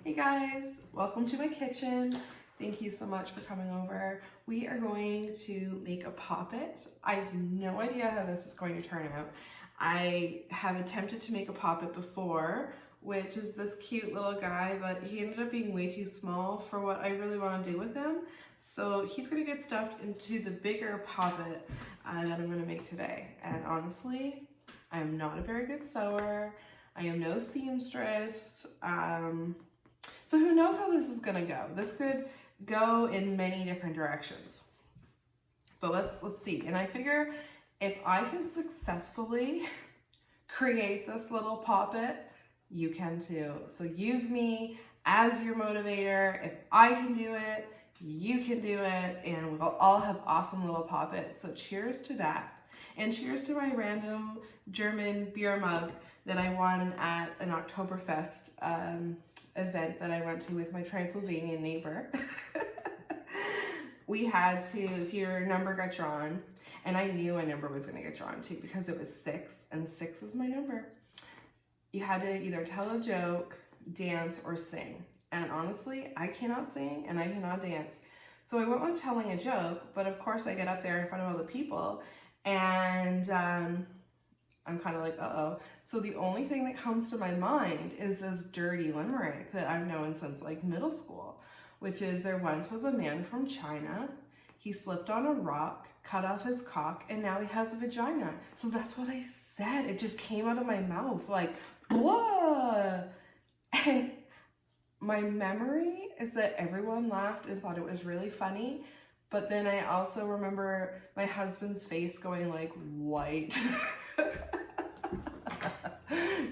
Hey guys, welcome to my kitchen. Thank you so much for coming over. We are going to make a poppet. I have no idea how this is going to turn out. I have attempted to make a poppet before, which is this cute little guy, but he ended up being way too small for what I really want to do with him. So he's going to get stuffed into the bigger poppet that I'm going to make today. And honestly, I am not a very good sewer. I am no seamstress. So who knows how this is gonna go? This could go in many different directions. But let's see. And I figure if I can successfully create this little poppet, you can too. So use me as your motivator. If I can do it, you can do it, and we'll all have awesome little poppets. So cheers to that. And cheers to my random German beer mug that I won at an Oktoberfest event that I went to with my Transylvanian neighbor. We had to, if your number got drawn, and I knew my number was gonna get drawn too because it was 6, and 6 is my number. You had to either tell a joke, dance, or sing. And honestly, I cannot sing and I cannot dance. So I went with telling a joke, but of course I get up there in front of all the people and I'm kind of like, uh-oh. So the only thing that comes to my mind is this dirty limerick that I've known since like middle school, which is there once was a man from China. He slipped on a rock, cut off his cock, and now he has a vagina. So that's what I said. It just came out of my mouth like, blah. And my memory is that everyone laughed and thought it was really funny. But then I also remember my husband's face going like white.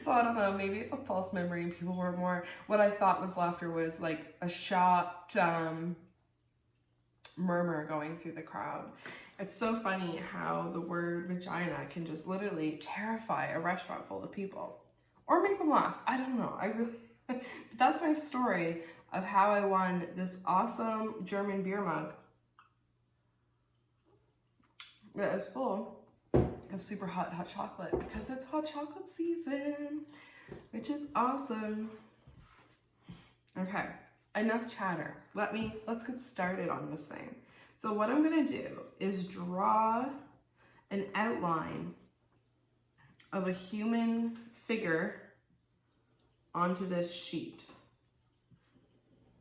So I don't know, maybe it's a false memory and people were more, what I thought was laughter was like a shocked murmur going through the crowd. It's so funny how the word vagina can just literally terrify a restaurant full of people or make them laugh. I don't know. But that's my story of how I won this awesome German beer mug that is full of super hot chocolate because it's hot chocolate season, which is awesome. Okay, enough chatter. Let's get started on this thing. So what I'm gonna do is draw an outline of a human figure onto this sheet.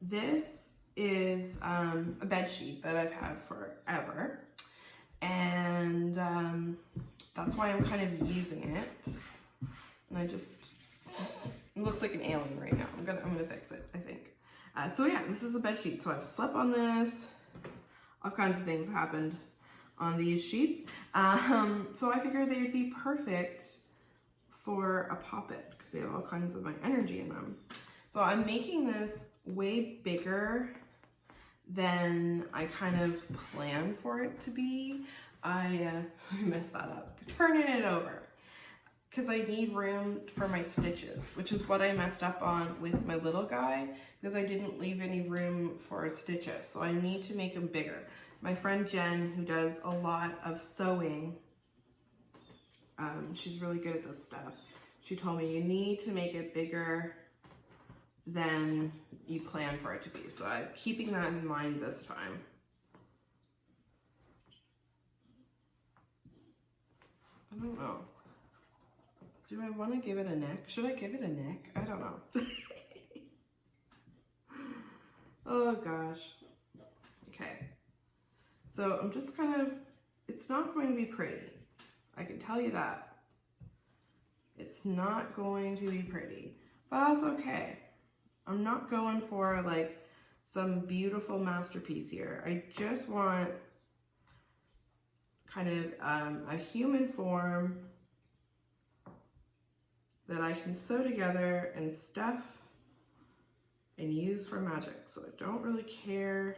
This is a bed sheet that I've had forever, and that's why I'm kind of using it. And it looks like an alien right now. I'm gonna fix it, I think. So yeah, this is a bed sheet. So I've slept on this. All kinds of things happened on these sheets. So I figured they'd be perfect for a poppet because they have all kinds of my energy in them. So I'm making this way bigger than I kind of planned for it to be. I messed that up. Turning it over because I need room for my stitches, which is what I messed up on with my little guy because I didn't leave any room for stitches. So I need to make them bigger. My friend Jen, who does a lot of sewing, she's really good at this stuff. She told me you need to make it bigger than you plan for it to be. So I'm keeping that in mind this time. I don't know. Do I want to give it a neck? Should I give it a neck? I don't know. Oh gosh. Okay. So I'm just it's not going to be pretty. I can tell you that. It's not going to be pretty, but that's okay. I'm not going for like some beautiful masterpiece here. I just want kind of a human form that I can sew together and stuff and use for magic. So I don't really care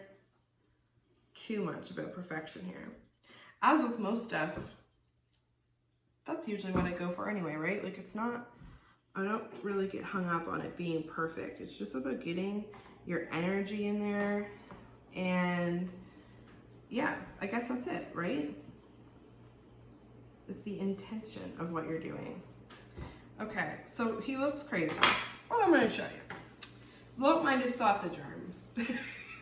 too much about perfection here. As with most stuff, that's usually what I go for anyway, right? Like I don't really get hung up on it being perfect. It's just about getting your energy in there, and yeah, I guess that's it, right? It's the intention of what you're doing. Okay, so he looks crazy. Well, I'm gonna show you. Don't mind his sausage arms.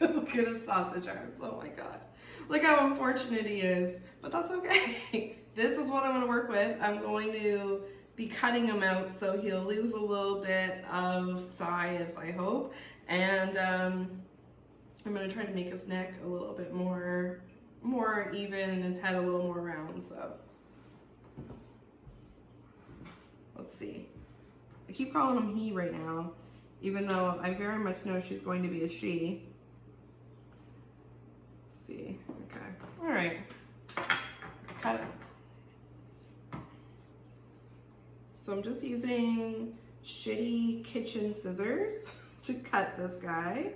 Look at his sausage arms. Oh my god. Look how unfortunate he is. But that's okay. This is what I'm going to work with. I'm going to be cutting him out so he'll lose a little bit of size, I hope. And I'm going to try to make his neck a little bit more even and his head a little more round. So let's see. I keep calling him he right now, even though I very much know she's going to be a she. Let's see. Okay. All right. Let's cut it. So I'm just using shitty kitchen scissors to cut this guy.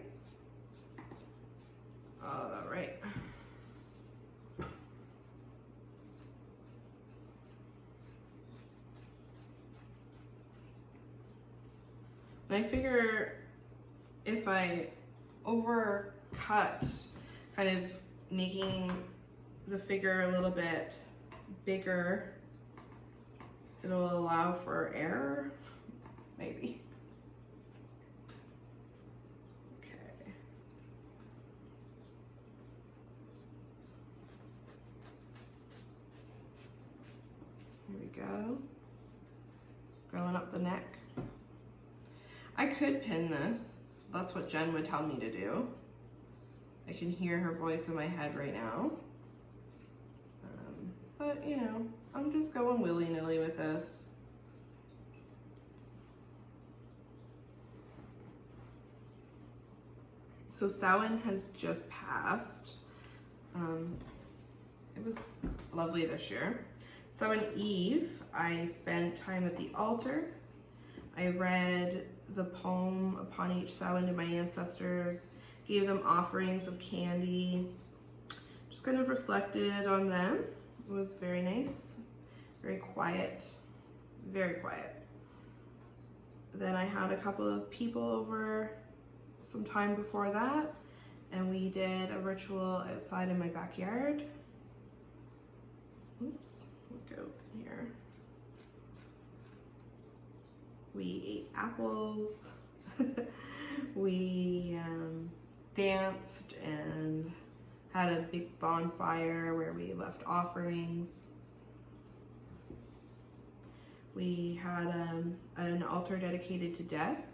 All right. And I figure if I overcut, kind of making the figure a little bit bigger, it'll allow for error, maybe. Okay. Here we go. Going up the neck. I could pin this. That's what Jen would tell me to do. I can hear her voice in my head right now. But, you know, I'm just going willy-nilly with this. So Samhain has just passed. It was lovely this year. Samhain Eve, I spent time at the altar. I read the poem upon each Samhain to my ancestors, gave them offerings of candy, just kind of reflected on them. It was very nice, very quiet, very quiet. Then I had a couple of people over some time before that, and we did a ritual outside in my backyard. Oops, look out here. We ate apples, we danced and had a big bonfire where we left offerings. We had an altar dedicated to death,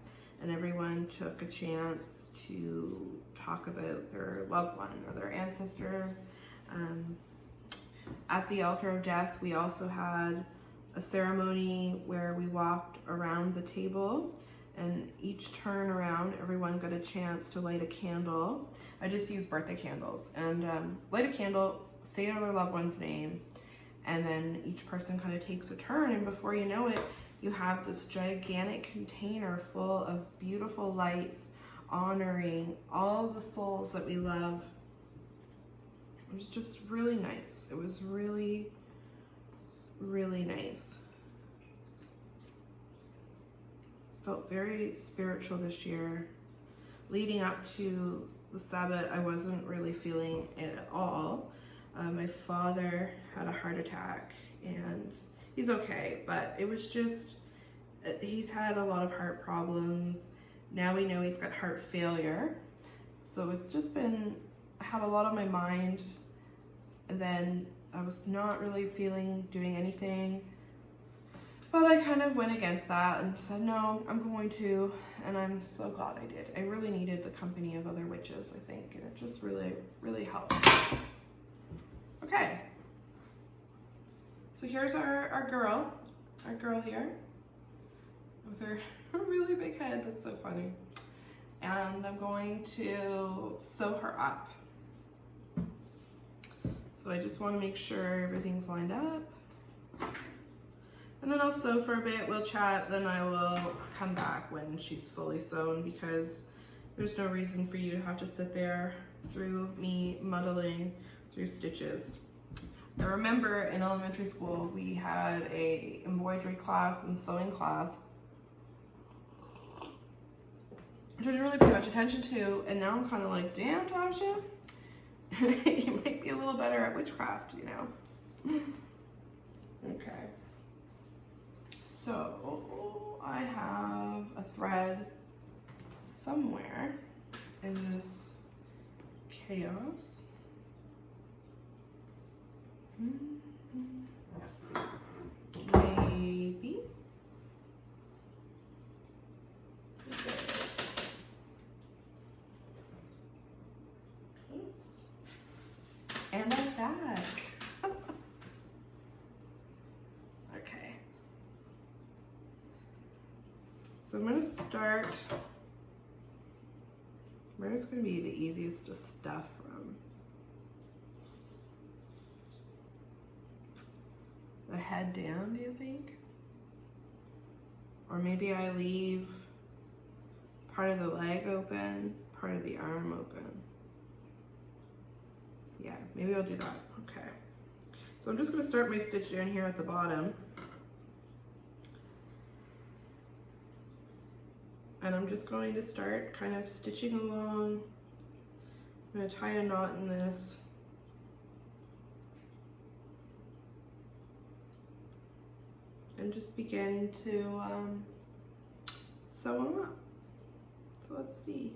and everyone took a chance to talk about their loved one or their ancestors. At the altar of death, we also had a ceremony where we walked around the table, and each turn around, everyone got a chance to light a candle. I just used birthday candles, and light a candle, say their loved one's name, and then each person kind of takes a turn, and before you know it, you have this gigantic container full of beautiful lights honoring all the souls that we love. It was just really nice. It was really, really nice. Felt very spiritual this year. Leading up to the Sabbath, I wasn't really feeling it at all. My father had a heart attack, and he's okay, but it was just, he's had a lot of heart problems. Now we know he's got heart failure. So it's just been, I had a lot on my mind, and then I was not really doing anything. But I kind of went against that and said, no, I'm going to, and I'm so glad I did. I really needed the company of other witches, I think, and it just really, really helped. Okay. So here's our girl here with her really big head. That's so funny. And I'm going to sew her up. So I just want to make sure everything's lined up. And then I'll sew for a bit, we'll chat, then I will come back when she's fully sewn, because there's no reason for you to have to sit there through me muddling through stitches. I remember in elementary school, we had a embroidery class and sewing class, which I didn't really pay much attention to, and now I'm kind of like, damn, Tasha, you might be a little better at witchcraft, you know? Okay. So I have a thread somewhere in this chaos. Maybe. Oops. And I'm back. Okay. So I'm going to start where's going to be the easiest to stuff from. The head down, do you think? Or maybe I leave part of the leg open, part of the arm open. Yeah, maybe I'll do that. Okay. So I'm just going to start my stitch down here at the bottom. And I'm just going to start kind of stitching along. I'm going to tie a knot in this. And just begin to sew them up. So let's see.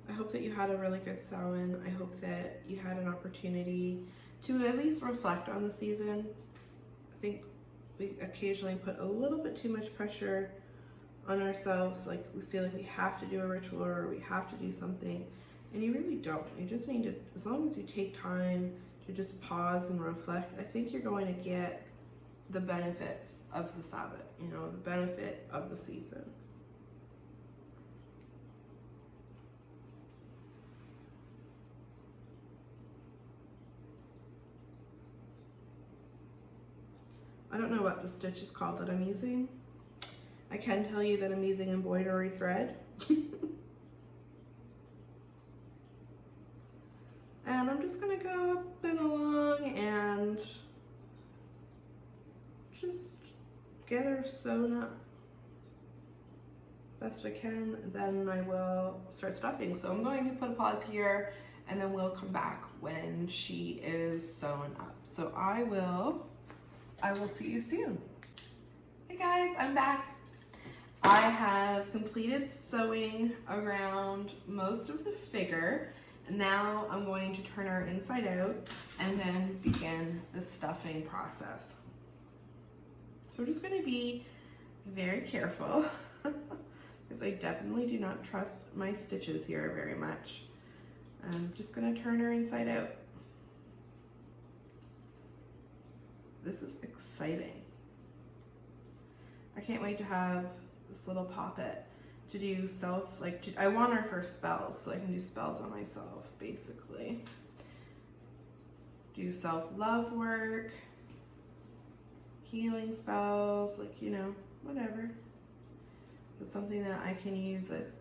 I hope that you had a really good sew-in. I hope that you had an opportunity to at least reflect on the season. I think we occasionally put a little bit too much pressure on ourselves, like we feel like we have to do a ritual or we have to do something, and you really don't. You just need to, as long as you take time to just pause and reflect, I think you're going to get the benefits of the Sabbath, you know, the benefit of the season. I don't know what the stitch is called that I'm using. I can tell you that I'm using embroidery thread. And I'm just gonna go up and along and just get her sewn up best I can, then I will start stuffing. So I'm going to put a pause here and then we'll come back when she is sewn up. So I will see you soon. Hey guys, I'm back. I have completed sewing around most of the figure. Now I'm going to turn her inside out and then begin the stuffing process. So we're just going to be very careful because I definitely do not trust my stitches here very much. I'm just going to turn her inside out. This is exciting. I can't wait to have this little Poppet to do self, I want her for spells, so I can do spells on myself, basically. Do self-love work, healing spells, you know, whatever. It's something that I can use that's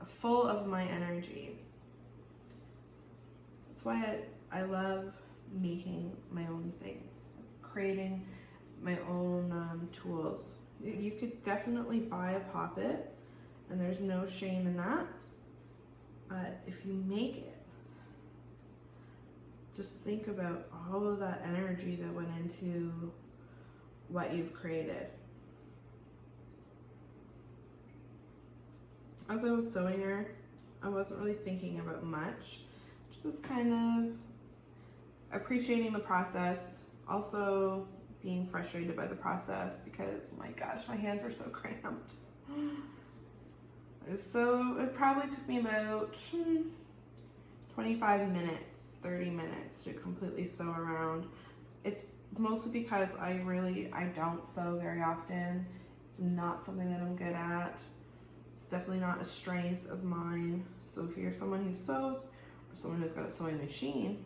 full of my energy. That's why I love making my own things, creating my own tools. You could definitely buy a Poppet, and there's no shame in that. But if you make it, just think about all of that energy that went into what you've created. As I was sewing her, I wasn't really thinking about much, just kind of appreciating the process, also being frustrated by the process because, my gosh, my hands are so cramped. So it probably took me about 25 minutes, 30 minutes to completely sew around. It's mostly because I don't sew very often. It's not something that I'm good at. It's definitely not a strength of mine. So if you're someone who sews or someone who's got a sewing machine,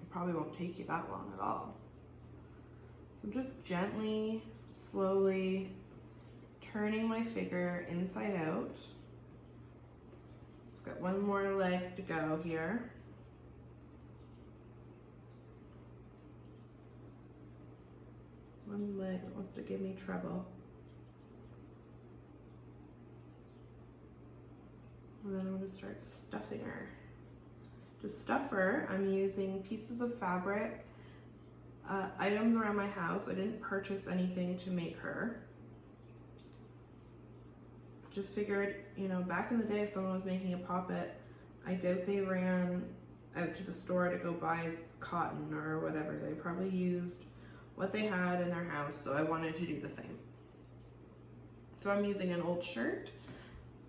it probably won't take you that long at all. So I'm just gently, slowly turning my figure inside out. It's got one more leg to go here. One leg that wants to give me trouble. And then I'm going to start stuffing her. To stuff her, I'm using pieces of fabric items around my house. I didn't purchase anything to make her. Just figured, you know, back in the day if someone was making a Poppet, I doubt they ran out to the store to go buy cotton or whatever. They probably used what they had in their house, so I wanted to do the same. So I'm using an old shirt.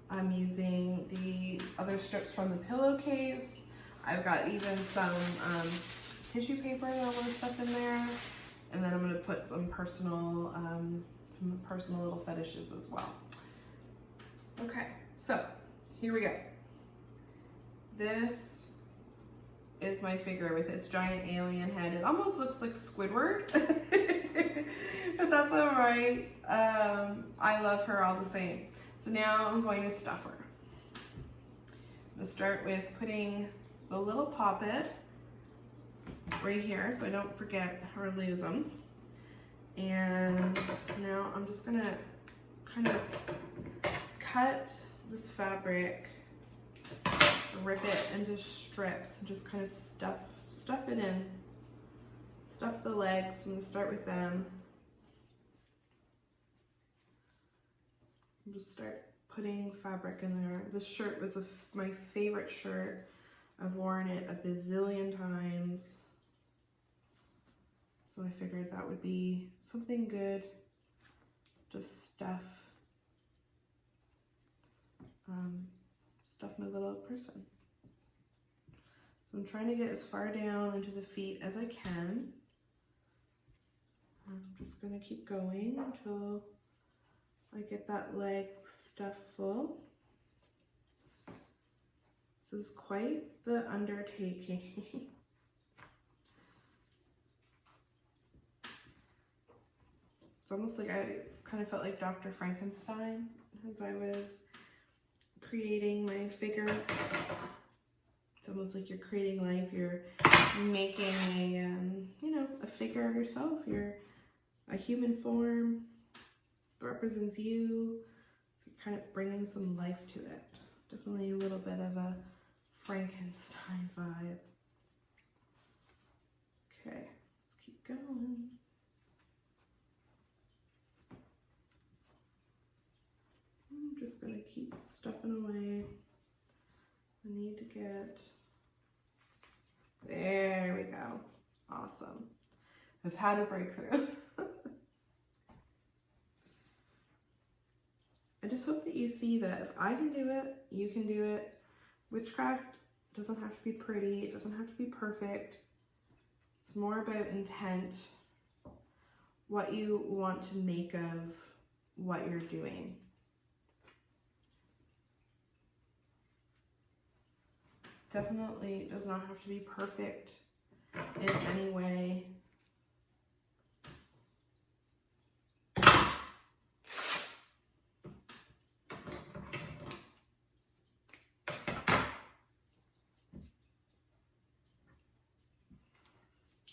I'm using the other strips from the pillowcase. I've got even some tissue paper that I want to stuff in there. And then I'm going to put some personal little fetishes as well. Okay, so here we go. This is my figure with its giant alien head. It almost looks like Squidward, but that's all right. I love her all the same. So now I'm going to stuff her. I'm going to start with putting the little Poppet right here so I don't forget or lose them. And now I'm just going to kind of cut this fabric, rip it into strips, and just kind of stuff it in. Stuff the legs. I'm going to start with them. And just start putting fabric in there. This shirt was my favorite shirt. I've worn it a bazillion times. So I figured that would be something good to stuff my little person. So I'm trying to get as far down into the feet as I can. I'm just going to keep going until I get that leg stuffed full. This is quite the undertaking. It's almost like I kind of felt like Dr. Frankenstein as I was creating my figure. It's almost like you're creating life. You're making a figure of yourself. You're a human form that represents you. So you're kind of bringing some life to it. Definitely a little bit of a Frankenstein vibe. Okay, let's keep going. I'm just going to keep stuffing away. I need to get, there we go. Awesome. I've had a breakthrough. I just hope that you see that if I can do it, you can do it. Witchcraft doesn't have to be pretty. It doesn't have to be perfect. It's more about intent, what you want to make of what you're doing. Definitely does not have to be perfect in any way.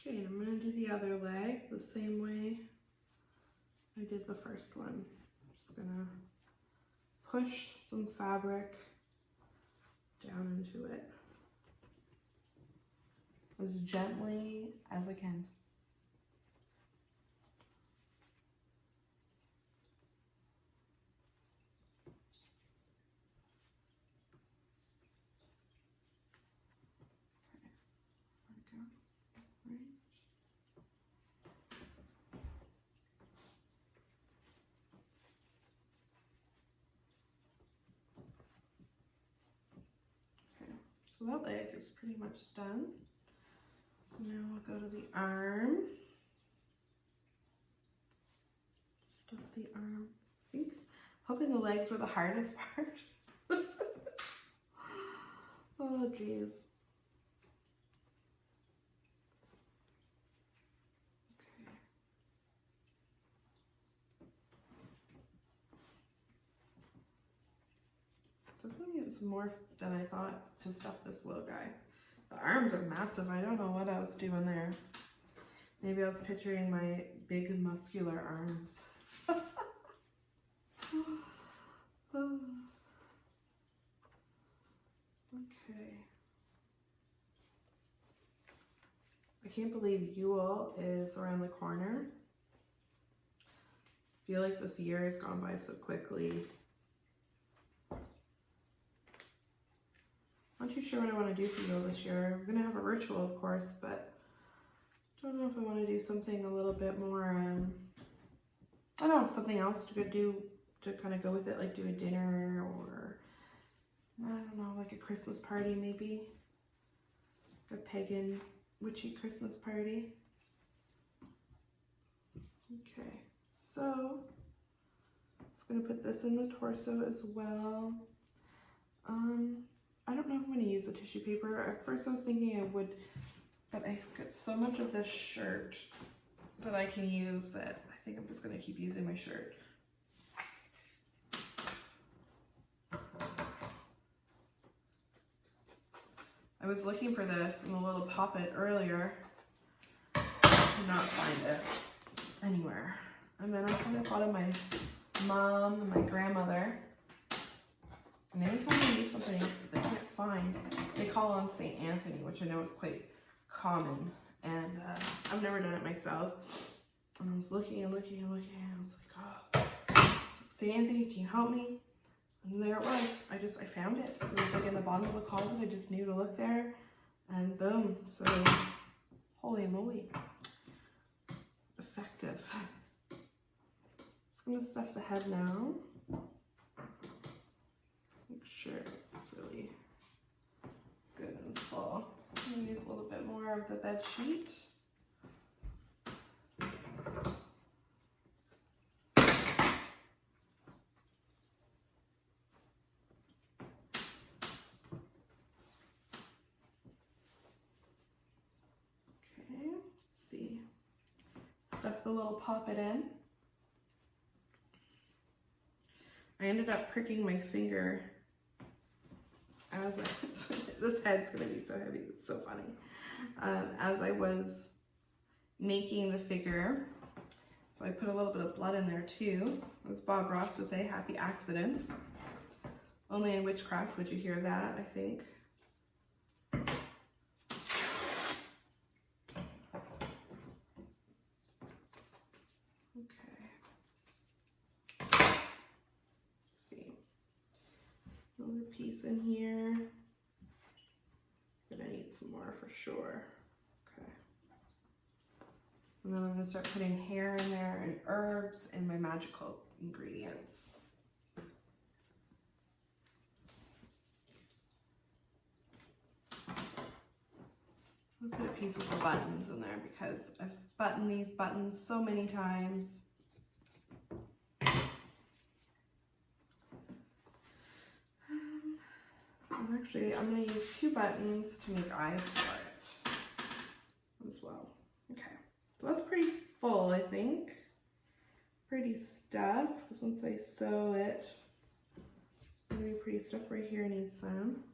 Okay, and I'm going to do the other leg the same way I did the first one. I'm just going to push some fabric down into it as gently as I can. So that leg is pretty much done. So now we'll go to the arm. Stuff the arm. I think, hoping the legs were the hardest part. Oh geez. Definitely it's more than I thought to stuff this little guy. The arms are massive. I don't know what I was doing there. Maybe I was picturing my big muscular arms. Oh. Okay. I can't believe Yule is around the corner. I feel like this year has gone by so quickly. Not too sure what I want to do for Yule this year. We're going to have a ritual, of course, but I don't know if I want to do something a little bit more, I don't know, something else to do to kind of go with it, like do a dinner or, I don't know, like a Christmas party maybe. A pagan, witchy Christmas party. Okay, so just gonna put this in the torso as well. I don't know if I'm gonna use the tissue paper. At first I was thinking I would, but I've got so much of this shirt that I can use that I think I'm just gonna keep using my shirt. I was looking for this in the little Poppet earlier. I could not find it anywhere. And then I kind of thought of my mom and my grandmother. And anytime they need something they can't find, they call on St. Anthony, which I know is quite common. And I've never done it myself. And I was looking and looking and looking, and I was like, oh, St. Anthony, can you help me? And there it was. I found it. It was like in the bottom of the closet. I just knew to look there. And boom. So, holy moly. Effective. Just going to stuff the head now. Make sure it's really good and full. I'm going to use a little bit more of the bed sheet. Stuff the little Poppet in. I ended up pricking my finger as this head's gonna be so heavy, it's so funny. As I was making the figure, so I put a little bit of blood in there too. As Bob Ross would say, happy accidents. Only in witchcraft would you hear that, I think. Another piece in here. Gonna need some more for sure. Okay. And then I'm gonna start putting hair in there and herbs and my magical ingredients. I'll put a piece of the buttons in there because I've buttoned these buttons so many times. I'm going to use 2 buttons to make eyes for it as well. Okay, so that's pretty full, I think. Pretty stuffed, because once I sew it, it's going to be pretty stuffed right here. I need some.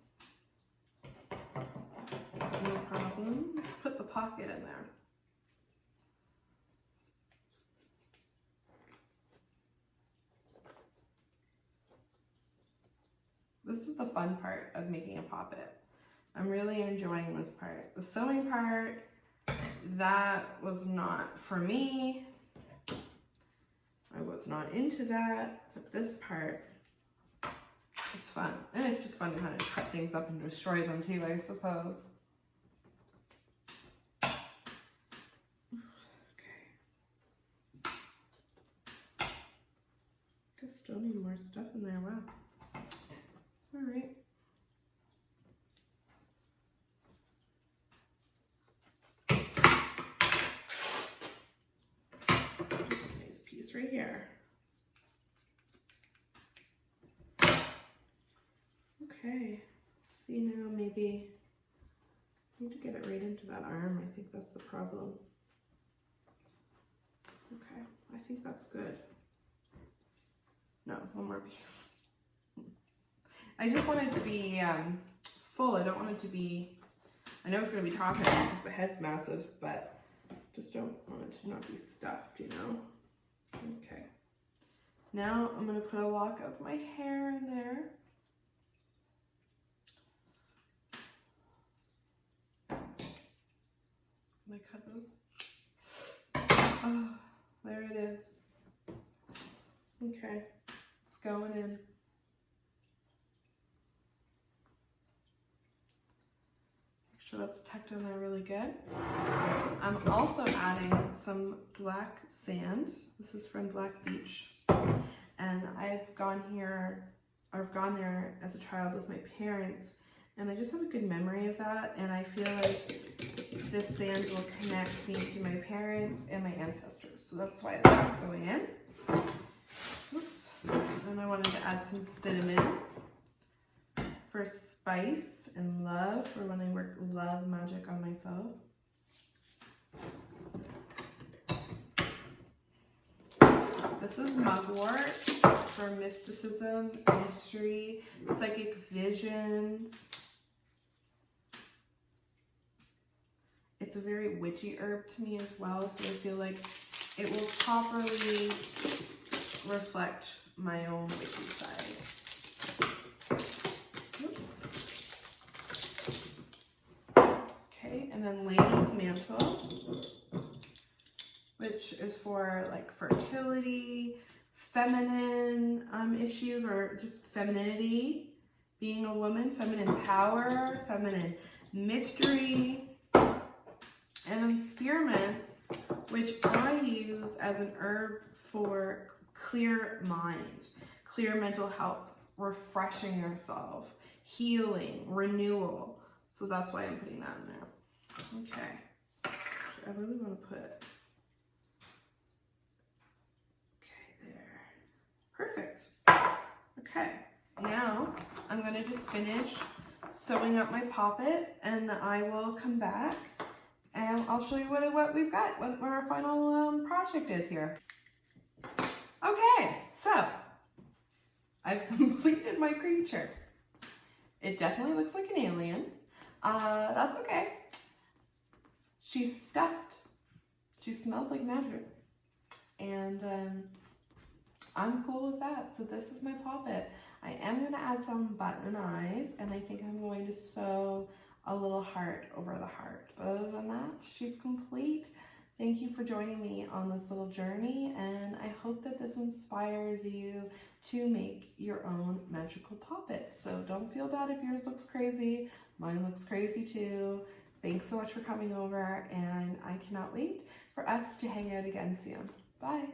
No problem. Let's put the pocket in there. This is the fun part of making a Poppet. I'm really enjoying this part. The sewing part, that was not for me. I was not into that, but this part, it's fun. And it's just fun to kind of cut things up and destroy them too, I suppose. Okay. I still need more stuff in there, wow. All right. Nice piece right here. Okay, let's see now, maybe I need to get it right into that arm. I think that's the problem. Okay, I think that's good. No, one more piece. I just want it to be full. I don't want it to be, I know it's going to be talking because the head's massive, but just don't want it to not be stuffed, you know? Okay. Now I'm going to put a lock of my hair in there. Just Can I cut those? Oh, there it is. Okay, it's going in. Make sure that's tucked in there really good. I'm also adding some black sand. This is from Black Beach. And I've gone there as a child with my parents, and I just have a good memory of that, and I feel like this sand will connect me to my parents and my ancestors. So that's why that's going in. Oops. And I wanted to add some cinnamon for spice and love, for when I work love magic on myself. This is mugwort for mysticism, mystery, psychic visions. It's a very witchy herb to me as well, so I feel like it will properly reflect my own witchy side. Oops. Okay, and then Lady's Mantle, which is for like fertility, feminine issues, or just femininity, being a woman, feminine power, feminine mystery. And then spearmint, which I use as an herb for clear mind, clear mental health, refreshing yourself, healing, renewal. So that's why I'm putting that in there. Okay. I really want to put, okay, there. Perfect. Okay, now I'm going to just finish sewing up my poppet, and I will come back and I'll show you what we've got, what our final project is here. Okay, so I've completed my creature. It definitely looks like an alien. That's okay. She's stuffed. She smells like magic. And I'm cool with that. So this is my poppet. I am going to add some button eyes, and I think I'm going to sew a little heart over the heart. But other than that, she's complete. Thank you for joining me on this little journey, and I hope that this inspires you to make your own magical poppet. So don't feel bad if yours looks crazy. Mine looks crazy too. Thanks so much for coming over, and I cannot wait for us to hang out again soon. Bye.